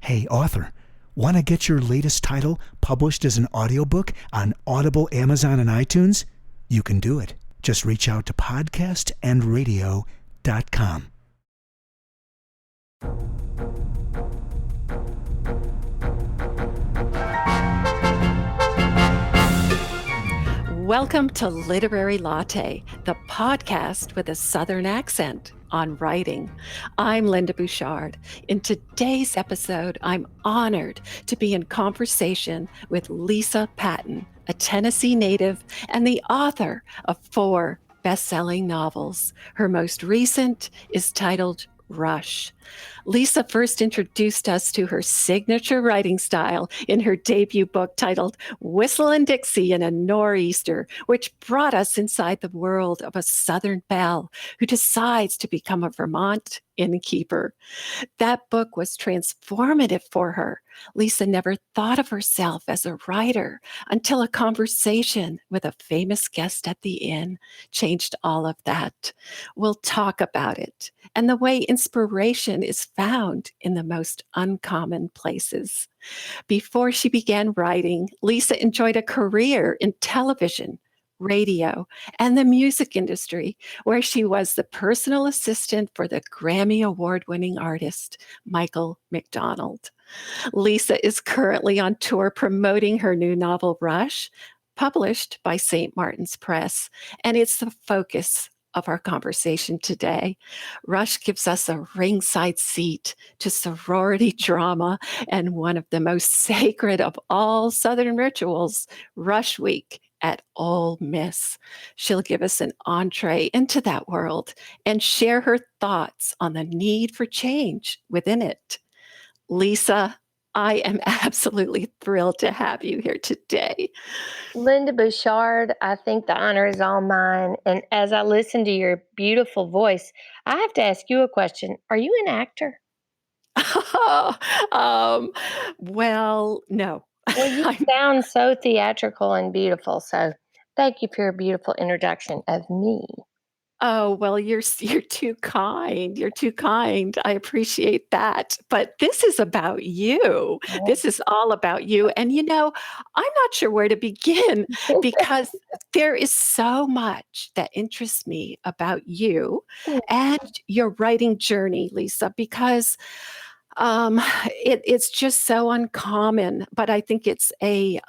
Hey, author, want to get your latest title published as an audiobook on Audible, Amazon, and iTunes? You can do it. Just reach out to podcastandradio.com. Welcome to Literary Latte, the podcast with a Southern accent on writing. I'm Linda Bouchard. In today's episode, I'm honored to be in conversation with Lisa Patton, a Tennessee native and the author of 4 best-selling novels. Her most recent is titled Rush. Lisa first introduced us to her signature writing style in her debut book titled Whistlin' Dixie in a Nor'easter, which brought us inside the world of a Southern belle who decides to become a Vermont innkeeper. That book was transformative for her. Lisa never thought of herself as a writer until a conversation with a famous guest at the inn changed all of that. We'll talk about it and the way inspiration is found in the most uncommon places. Before she began writing, Lisa enjoyed a career in television, radio, and the music industry, where she was the personal assistant for the Grammy Award-winning artist, Michael McDonald. Lisa is currently on tour promoting her new novel, Rush, published by St. Martin's Press, and it's the focus of our conversation today. Rush gives us a ringside seat to sorority drama and one of the most sacred of all Southern rituals, Rush Week at Ole Miss. She'll give us an entree into that world and share her thoughts on the need for change within it. Lisa, I am absolutely thrilled to have you here today. Linda Bouchard, I think the honor is all mine. And as I listen to your beautiful voice, I have to ask you a question. Are you an actor? um, well, no. Well, you sound so theatrical and beautiful. So thank you for your beautiful introduction of me. Oh, well, you're too kind. You're too kind. I appreciate that. But this is about you. This is all about you. And I'm not sure where to begin because there is so much that interests me about you and your writing journey, Lisa, because it's just so uncommon. But I think it's a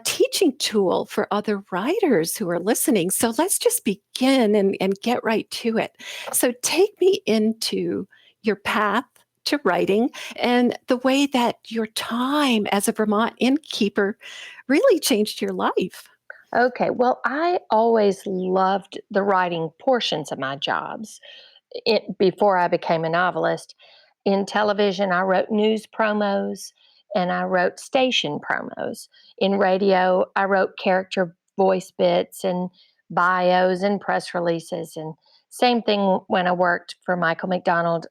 teaching tool for other writers who are listening. So let's just begin and get right to it. So take me into your path to writing and the way that your time as a Vermont innkeeper really changed your life. Okay, well, I always loved the writing portions of my jobs before I became a novelist. In television, I wrote news promos and I wrote station promos. In radio, I wrote character voice bits and bios and press releases. And same thing when I worked for Michael McDonald.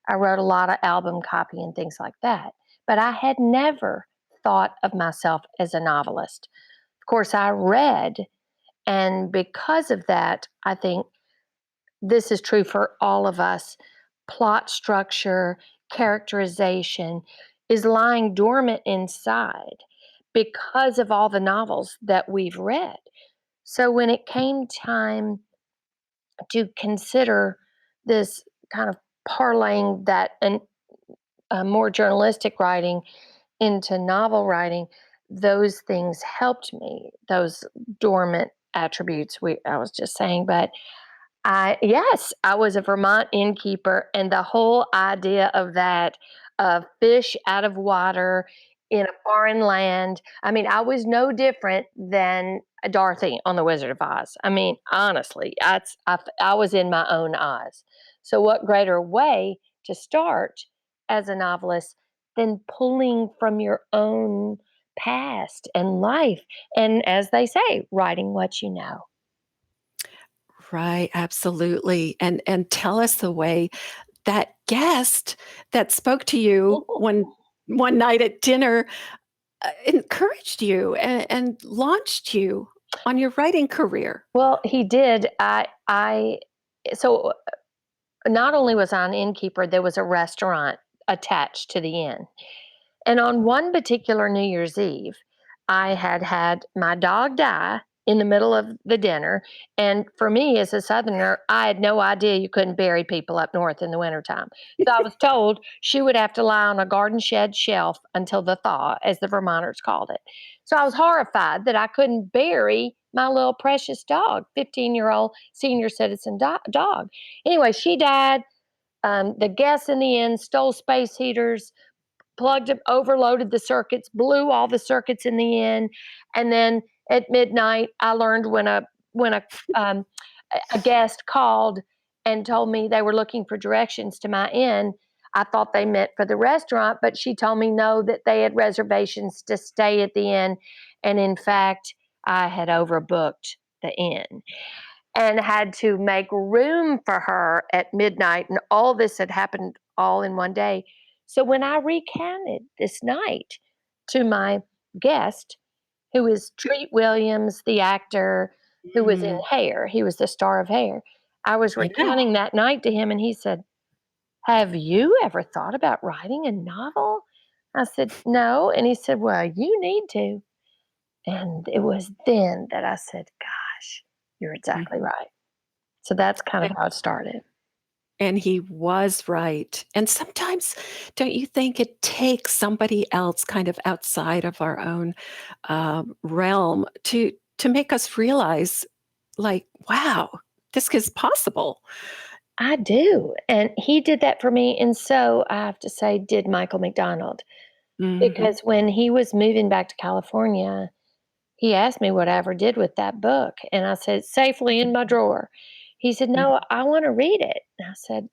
I wrote a lot of album copy and things like that. But I had never thought of myself as a novelist. Of course, I read, and because of that, I think this is true for all of us. Plot structure, characterization is lying dormant inside because of all the novels that we've read. So when it came time to consider this kind of parlaying that and more journalistic writing into novel writing, those things helped me, those dormant attributes I was just saying. But yes, I was a Vermont innkeeper, and the whole idea of that, fish out of water in a foreign land. I mean, I was no different than Dorothy on The Wizard of Oz. I mean, honestly, I was in my own Oz. So, what greater way to start as a novelist than pulling from your own past and life, and as they say, writing what you know. Right, absolutely. And tell us the way that guest that spoke to you one night at dinner encouraged you and launched you on your writing career. Well, he did. So not only was I an innkeeper, there was a restaurant attached to the inn. And on one particular New Year's Eve, I had my dog die in the middle of the dinner. And for me, as a Southerner, I had no idea you couldn't bury people up north in the wintertime. So I was told she would have to lie on a garden shed shelf until the thaw, as the Vermonters called it. So I was horrified that I couldn't bury my little precious dog, 15-year-old senior citizen dog. Anyway, she died. The guests in the inn stole space heaters, plugged it, overloaded the circuits, blew all the circuits in the inn, and then at midnight, I learned when um, a guest called and told me they were looking for directions to my inn. I thought they meant for the restaurant, but she told me no, that they had reservations to stay at the inn, and in fact, I had overbooked the inn and had to make room for her at midnight. And all this had happened all in one day. So when I recounted this night to my guest, who is Treat Williams, the actor who was in Mm, Hair, he was the star of Hair. I was yeah. recounting that night to him, and he said, "Have you ever thought about writing a novel?" I said, "No." And he said, "Well, you need to." And it was then that I said, "Gosh, you're exactly Mhm. right." So that's kind of how it started. And he was right. And sometimes, don't you think it takes somebody else kind of outside of our own realm to make us realize, like, wow, this is possible? I do. And he did that for me. And so I have to say, did Michael McDonald. Hmm. Because when he was moving back to California, he asked me what I ever did with that book. And I said, safely in my drawer. He said, no, I want to read it. And I said,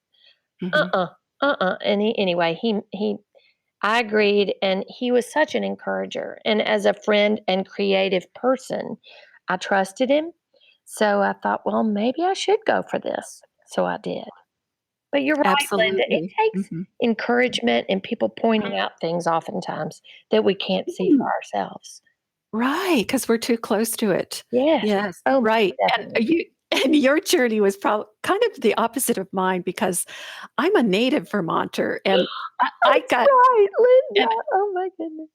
Hmm. uh-uh, uh-uh. And anyway, I agreed. And he was such an encourager. And as a friend and creative person, I trusted him. So I thought, well, maybe I should go for this. So I did. But you're right, Linda. It Absolutely. takes Hmm. encouragement and people pointing out things oftentimes that we can't see for ourselves. Right, because we're too close to it. Yes. Yes, Oh, right, and definitely. you and your journey was probably kind of the opposite of mine because I'm a native Vermonter, and I That's got right, Linda. and Oh my goodness.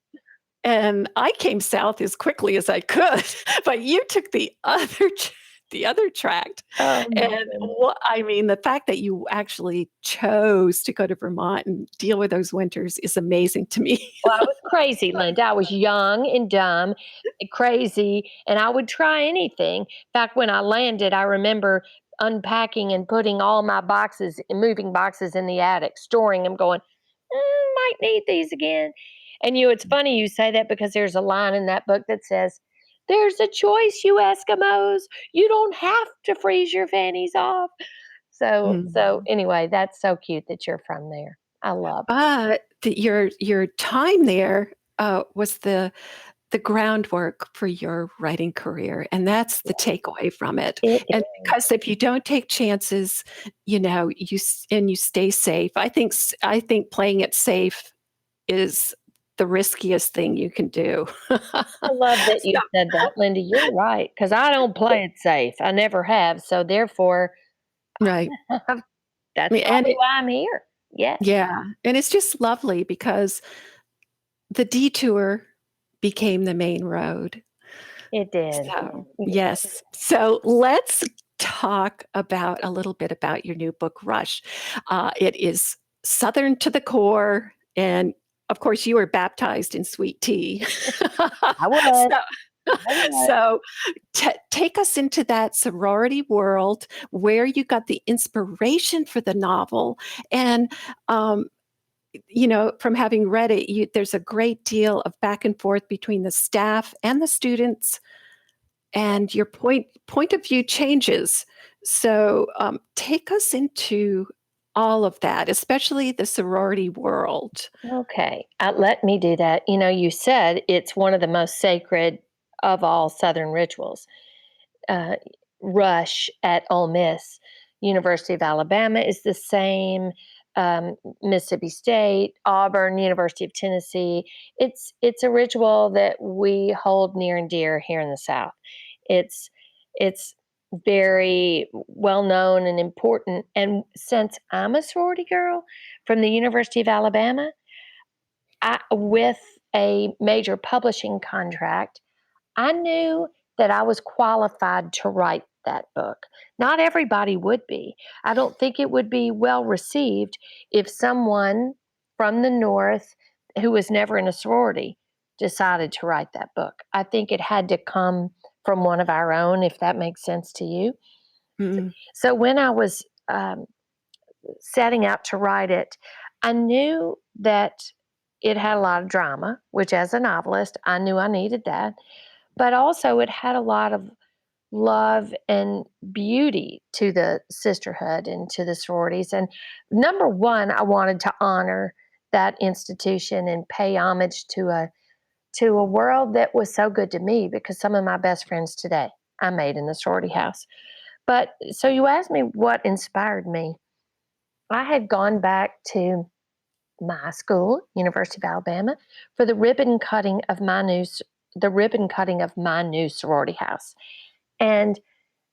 and I came south as quickly as I could, but you took the other tract, Oh my and goodness. what I mean, the fact that you actually chose to go to Vermont and deal with those winters is amazing to me. Well, I was crazy, Linda. I was young and dumb and crazy, and I would try anything. In fact, when I landed, I remember unpacking and putting all my boxes, moving boxes in the attic, storing them, going, might need these again. And it's funny you say that because there's a line in that book that says, there's a choice, you Eskimos. You don't have to freeze your fannies off. So Mm. anyway, that's so cute that you're from there. I love it. But your time there, was the groundwork for your writing career, and that's the takeaway from it, It and is. because if you don't take chances, you stay safe. I think playing it safe is the riskiest thing you can do. I love that So you said that, Linda. You're right, because I don't play it safe. I never have. So therefore, right. that's And probably it why I'm here. Yes, yeah, and it's just lovely because the detour became the main road. it did. So, Yeah. yes. So let's talk about a little bit about your new book, Rush. It is Southern to the core. And of course, you were baptized in sweet tea. I would. so, I would. so take us into that sorority world where you got the inspiration for the novel. And from having read it, there's a great deal of back and forth between the staff and the students, and your point of view changes. So take us into all of that, especially the sorority world. Okay, let me do that. You said it's one of the most sacred of all Southern rituals. Uh, Rush at Ole Miss, University of Alabama is the same. Mississippi State, Auburn, University of Tennessee. It's a ritual that we hold near and dear here in the South. It's it's very well known and important. And since I'm a sorority girl from the University of Alabama, with a major publishing contract, I knew that I was qualified to write that book. Not everybody would be. I don't think it would be well received if someone from the North who was never in a sorority decided to write that book. I think it had to come from one of our own, if that makes sense to you. Mm. So when I was setting out to write it, I knew that it had a lot of drama, which as a novelist, I knew I needed that. But also, it had a lot of love and beauty to the sisterhood and to the sororities. And number one, I wanted to honor that institution and pay homage to a world that was so good to me, because some of my best friends today I made in the sorority house. But so you asked me what inspired me. I had gone back to my school, University of Alabama, for the ribbon cutting of my new sorority house. And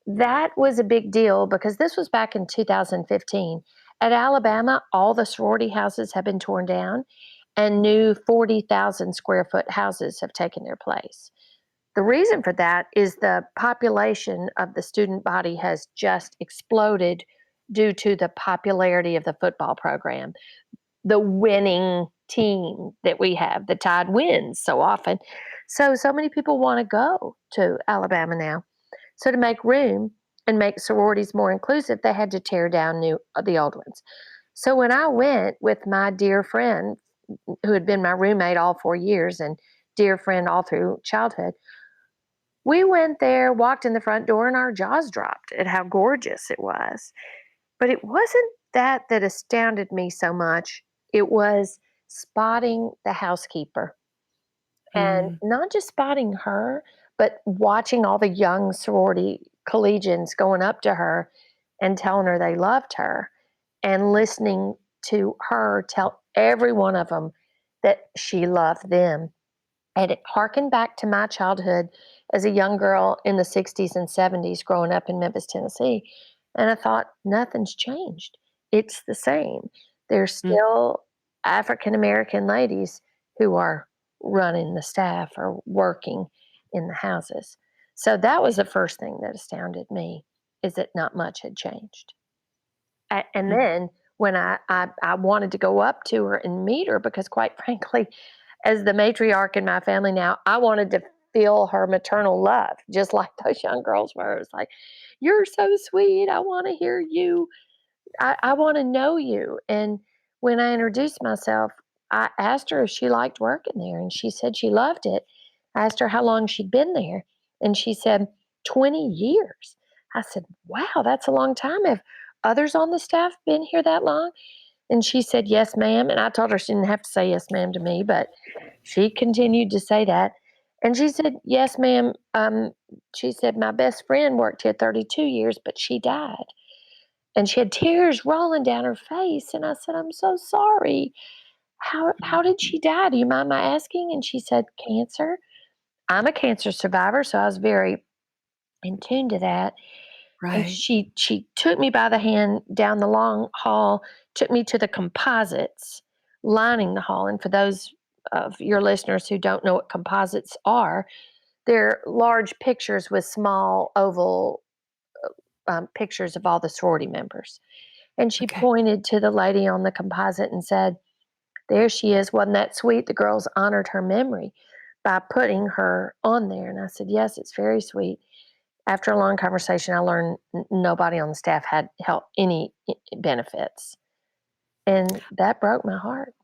that was a big deal because this was back in 2015. At Alabama, all the sorority houses have been torn down and new 40,000 square foot houses have taken their place. The reason for that is the population of the student body has just exploded due to the popularity of the football program, the winning team that we have. The Tide wins so often. So many people want to go to Alabama now. So to make room and make sororities more inclusive, they had to tear down the old ones. So when I went with my dear friend, who had been my roommate all 4 years and dear friend all through childhood, we went there, walked in the front door, and our jaws dropped at how gorgeous it was. But it wasn't that astounded me so much. It was spotting the housekeeper, and Mm. not just spotting her, but watching all the young sorority collegians going up to her and telling her they loved her, and listening to her tell every one of them that she loved them. And it harkened back to my childhood as a young girl in the 60s and 70s growing up in Memphis, Tennessee. And I thought, nothing's changed. It's the same. There's Mm. still African American ladies who are running the staff or working in the houses. So that was the first thing that astounded me, is that not much had changed. And Mm. then when I wanted to go up to her and meet her, because quite frankly, as the matriarch in my family now, I wanted to feel her maternal love, just like those young girls were. It's like, you're so sweet. I want to hear you. I want to know you. And when I introduced myself, I asked her if she liked working there, and she said she loved it. I asked her how long she'd been there, and she said 20 years. I said, wow, that's a long time. Have others on the staff been here that long? And she said, yes, ma'am. And I told her she didn't have to say yes, ma'am to me, but she continued to say that. And she said, yes, ma'am. She said, my best friend worked here 32 years, but she died. And she had tears rolling down her face. And I said, I'm so sorry. How did she die? Do you mind my asking? And she said, cancer. I'm a cancer survivor, so I was very in tune to that. And Right. she took me by the hand down the long hall, took me to the composites lining the hall. And for those of your listeners who don't know what composites are, they're large pictures with small oval pictures of all the sorority members. And she Okay. pointed to the lady on the composite and said, there she is. Wasn't that sweet? The girls honored her memory by putting her on there. And I said, yes, it's very sweet. After a long conversation, I learned nobody on the staff had any benefits. And that broke my heart.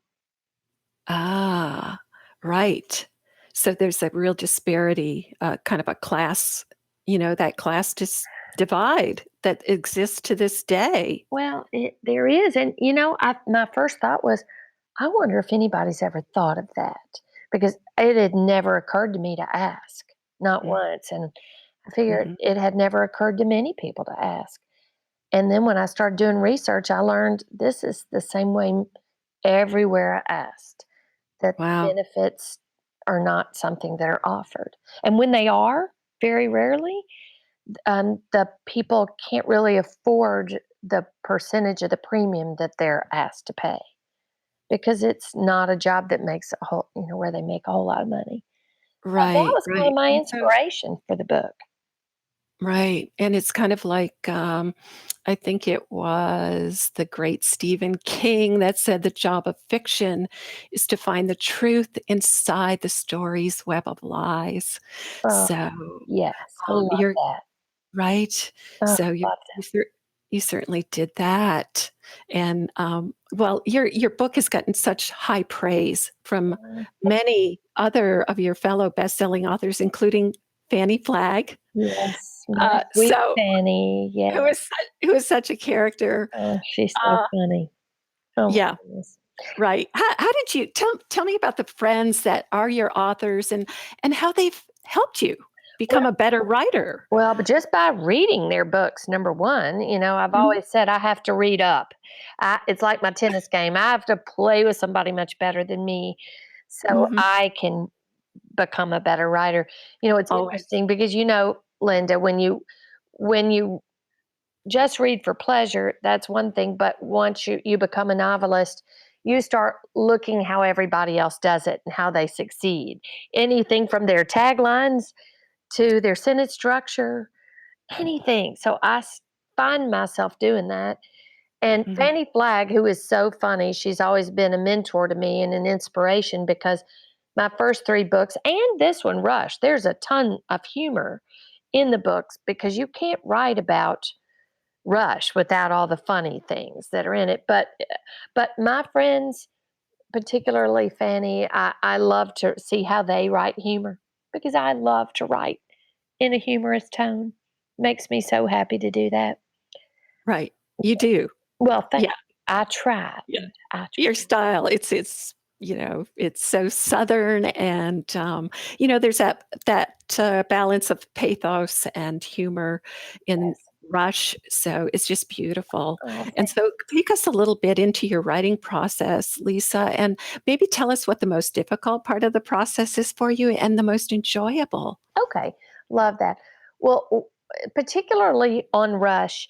Ah, right. So there's a real disparity, kind of a class, that class divide that exists to this day. Well, there is. And, my first thought was, I wonder if anybody's ever thought of that, because it had never occurred to me to ask, not Mm. once. And I figured Mhm. it had never occurred to many people to ask. And then when I started doing research, I learned this is the same way everywhere I asked, that Wow. benefits are not something that are offered. And when they are, very rarely, the people can't really afford the percentage of the premium that they're asked to pay because it's not a job that makes a whole, where they make a whole lot of money. So that Right, was kind of right. my And so inspiration for the book. right, and it's kind of like, I think it was the great Stephen King that said the job of fiction is to find the truth inside the story's web of lies. Oh, So, yes, I love you're that. right. Oh, So love you certainly did that, and, well, your book has gotten such high praise from that. many other of your fellow best-selling authors, including Fannie Flagg. Yes, my sweet So Fanny. Yeah. who was such a character. Oh, she's so Uh, funny. Oh my yeah, goodness. right. How did you tell me about the friends that are your authors and how they've helped you Well, become a better writer? but just by reading their books, number one, I've Mhm, always said I have to read up. It's like my tennis game. I have to play with somebody much better than me so mhm, I can become a better writer. It's always. interesting because Linda, when you just read for pleasure, that's one thing. But once you become a novelist, you start looking how everybody else does it and how they succeed. Anything from their taglines to their sentence structure, anything. So find myself doing that. And Mhm, Fannie Flagg, who is so funny, she's always been a mentor to me and an inspiration because my first three books and this one, Rush, there's a ton of humor in the books because you can't write about Rush without all the funny things that are in it. But my friends, particularly Fanny, I love to see how they write humor because I love to write in a humorous tone. Makes me so happy to do that. right. You do. Well, thank Yeah, you. I try. yeah. Linda, I try. Your style, it's, it's so Southern and, there's that balance of pathos and humor in Yes. Rush, so it's just beautiful. Oh, And thank so take us a little bit into your writing process, Lisa, and maybe tell us what the most difficult part of the process is for you and the most enjoyable. Okay, love that. Well, particularly on Rush,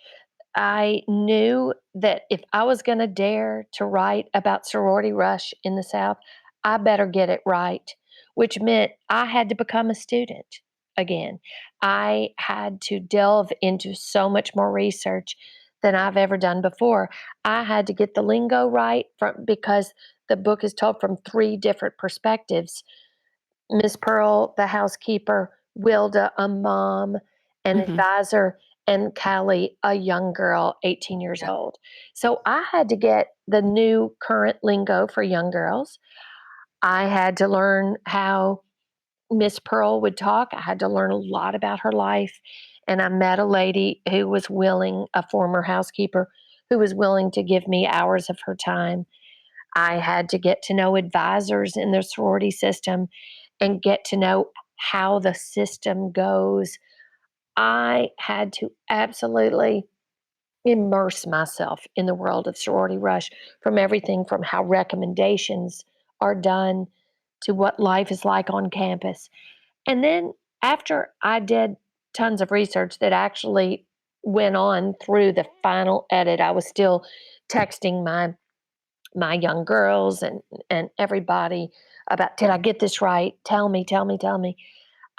I knew that if I was going to dare to write about sorority rush in the South, I better get it right, which meant I had to become a student again. I had to delve into so much more research than I've ever done before. I had to get the lingo right because the book is told from three different perspectives. Miss Pearl, the housekeeper, Wilda, a mom, an Mhm. advisor, and Callie, a young girl, 18 years Yeah. old. So I had to get the new current lingo for young girls. I had to learn how Miss Pearl would talk. I had to learn a lot about her life. And I met a lady who was willing, a former housekeeper, who was willing to give me hours of her time. I had to get to know advisors in the sorority system and get to know how the system goes. I had to absolutely immerse myself in the world of sorority rush from everything from how recommendations are done to what life is like on campus. And then after I did tons of research that actually went on through the final edit, I was still texting my young girls and everybody about, did I get this right? Tell me, tell me, tell me.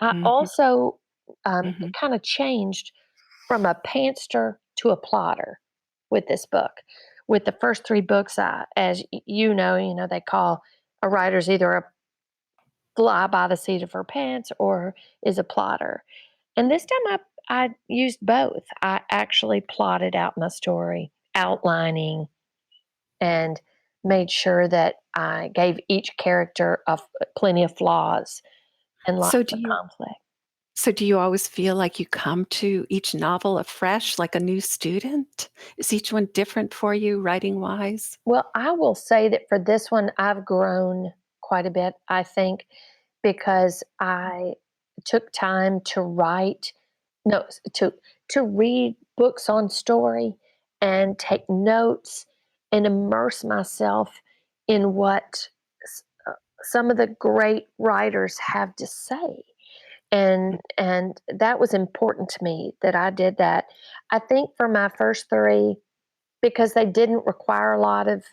I Mhm, also mhm. kind of changed from a pantster to a plotter with this book. With the first three books, as they call a writer's either a fly by the seat of her pants or is a plotter. And this time I used both. I actually plotted out my story, outlining and made sure that I gave each character plenty of flaws and lots So do of you conflict. So do you always feel like you come to each novel afresh, like a new student? Is each one different for you writing wise? Well, I will say that for this one, I've grown quite a bit, I think, because I took time to write, no, to read books on story and take notes and immerse myself in what some of the great writers have to say. And that was important to me that I did that. I think for my first 3, because they didn't require a lot of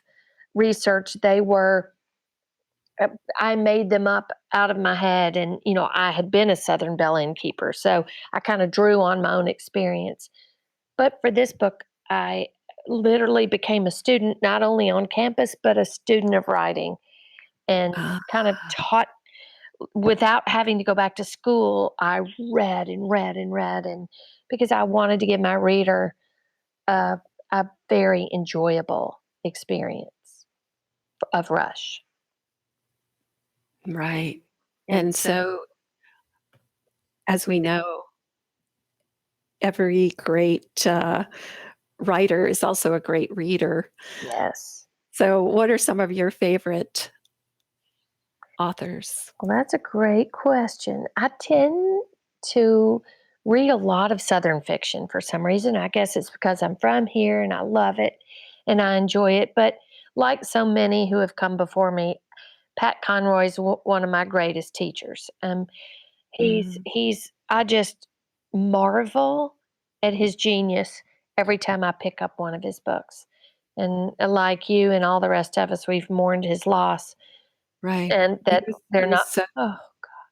research, they were I made them up out of my head, and I had been a Southern Belle innkeeper, so I kind of drew on my own experience. But for this book, I literally became a student, not only on campus, but a student of writing, and Ah, kind of taught without having to go back to school. I read and read and read, and because I wanted to give my reader a, a very enjoyable experience of Rush. right. And And so, so, as we know, every great writer is also a great reader. yes. So, what are some of your favorite authors? Well, that's a great question. I tend to read a lot of Southern fiction for some reason. I guess it's because I'm from here and I love it and I enjoy it. But like so many who have come before me, Pat Conroy's one of my greatest teachers. Mm, I just marvel at his genius every time I pick up one of his books. And like you and all the rest of us, we've mourned his loss, right. and He that was they're he was not. so Oh,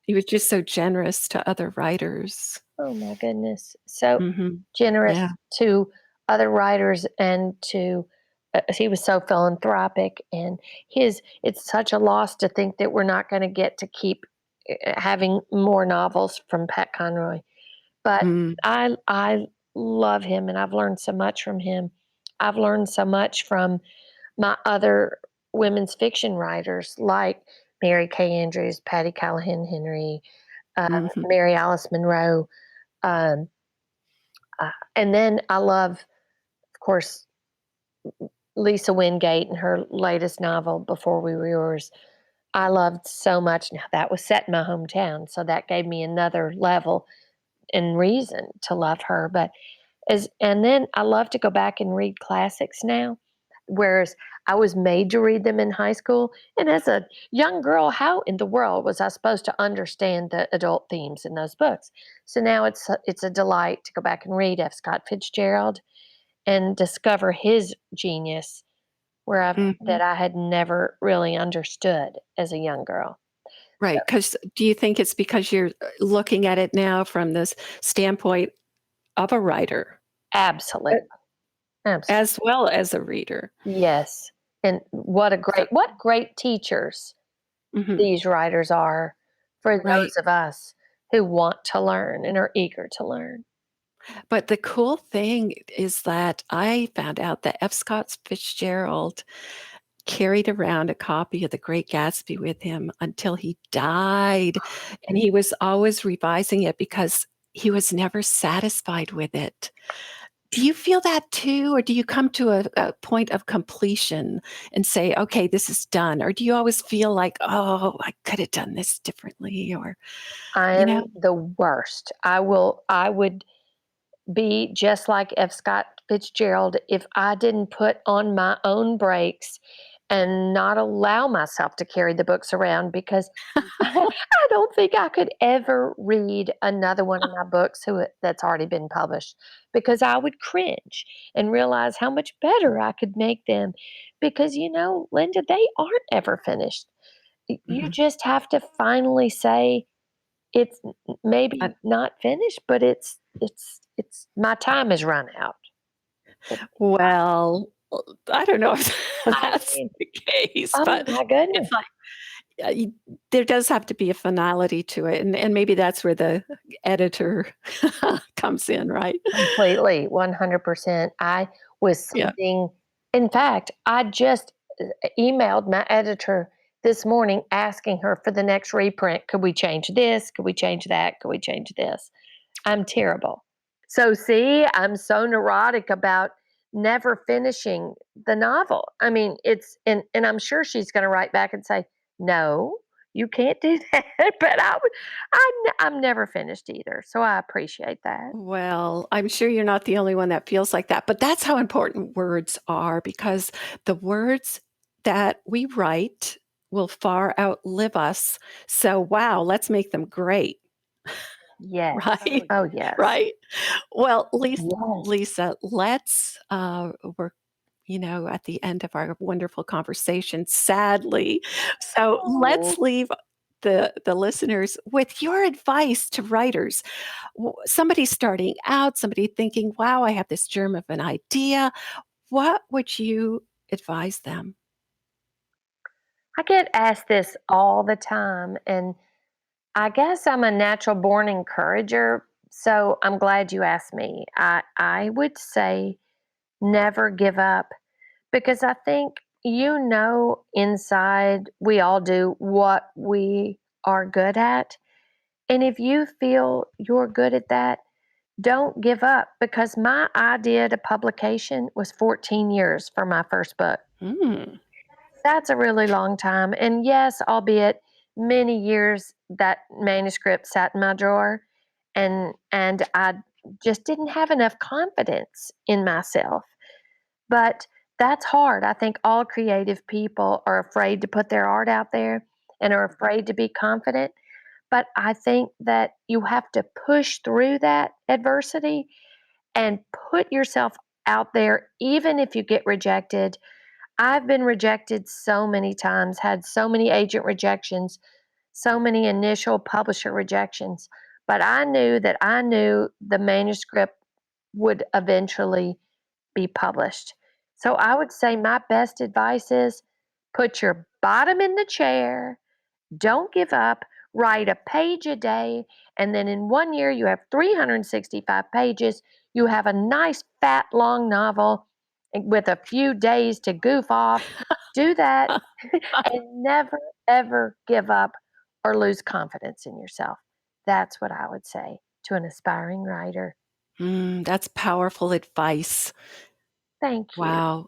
he was just so generous to other writers. oh my goodness. So Mhm. Yeah. generous to other writers and to he was so philanthropic, and his it's such a loss to think that we're not going to get to keep having more novels from Pat Conroy. But Mm, I love him, and I've learned so much from him. I've learned so much from my other women's fiction writers like Mary Kay Andrews, Patty Callahan Henry, mhm. Mary Alice Monroe. Um, and then I love, of course, Lisa Wingate and her latest novel, Before We Were Yours. I loved so much. Now, that was set in my hometown, so that gave me another level and reason to love her. And then I love to go back and read classics now, whereas I was made to read them in high school. And as a young girl, how in the world was I supposed to understand the adult themes in those books? So now it's a delight to go back and read F. Scott Fitzgerald and discover his genius Mhm. that I had never really understood as a young girl. So Right, 'cause do you think it's because you're, looking at it now from this standpoint of a writer, absolutely, absolutely, as well as a reader? yes. And So what great teachers mhm, these writers are for right. those of us who want to learn and are eager to learn. But the cool thing is that I found out that F. Scott Fitzgerald carried around a copy of The Great Gatsby with him until he died, and he was always revising it because he was never satisfied with it. Do you feel that too, or do you come to a point of completion and say, "Okay, this is done," or do you always feel like, "Oh, I could have done this differently," or, I you know? am the worst. I would be just like F. Scott Fitzgerald if I didn't put on my own brakes and not allow myself to carry the books around, because I don't think I could ever read another one of my books that's already been published, because I would cringe and realize how much better I could make them. Because, Linda, they aren't ever finished. You Mhm. just have to finally say, it's Uh, maybe not finished, but it's my time has run out. It well, I don't know if I that's mean, the case, oh but my it's goodness. like, you there does have to be a finality to it, and maybe that's where the editor comes in, right? Completely, 100%. I was Yeah. sending in fact, I just emailed my editor this morning asking her for the next reprint, "Could we change this? Could we change that? Could we change this?" I'm terrible. So, see, I'm so neurotic about never finishing the novel. I mean, and I'm sure she's gonna write back and say, "No, you can't do that." But I'm never finished either, so I appreciate that. Well, I'm sure you're not the only one that feels like that, but that's how important words are because the words that we write will far outlive us. So, wow, let's make them great. Yes. right? Oh, yes. Right. Well, Yes. Lisa, let's we're at the end of our wonderful conversation, sadly. So let's Oh. leave the listeners with your advice to writers. Somebody starting out, somebody thinking, wow, I have this germ of an idea. What would you advise them? I get asked this all the time, and I guess I'm a natural born encourager, so I'm glad you asked me. I would say never give up because I think inside we all do what we are good at. And if you feel you're good at that, don't give up because my idea to publication was 14 years for my first book. Mm. That's a really long time. And yes, albeit many years that manuscript sat in my drawer and I just didn't have enough confidence in myself. But that's hard. I think all creative people are afraid to put their art out there and are afraid to be confident. But I think that you have to push through that adversity and put yourself out there, even if you get rejected. I've been rejected so many times, had so many agent rejections, so many initial publisher rejections, but I knew the manuscript would eventually be published. So I would say my best advice is put your bottom in the chair, don't give up, write a page a day, and then in 1 year you have 365 pages. You have a nice, fat, long novel with a few days to goof off. Do that and never, ever give up or lose confidence in yourself. That's what I would say to an aspiring writer. That's powerful advice. Thank you. Wow.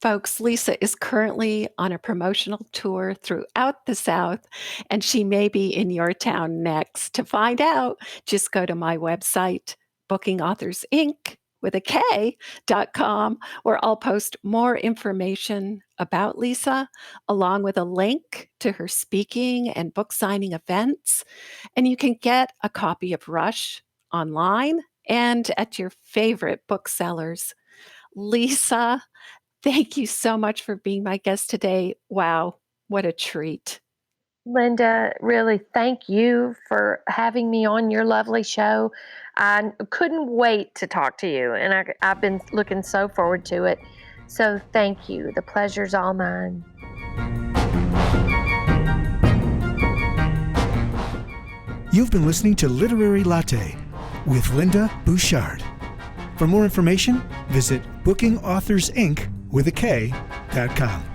Folks, Lisa is currently on a promotional tour throughout the South, and she may be in your town next. To find out, just go to my website, bookingauthorsinc with a K.com, where I'll post more information about Lisa, along with a link to her speaking and book signing events. And you can get a copy of Rush online and at your favorite booksellers. Lisa, thank you so much for being my guest today. Wow, what a treat. Linda, really thank you for having me on your lovely show. I couldn't wait to talk to you, and I've been looking so forward to it. So thank you. The pleasure's all mine. You've been listening to Literary Latte with Linda Bouchard. For more information, visit bookingauthorsinc with a K.com.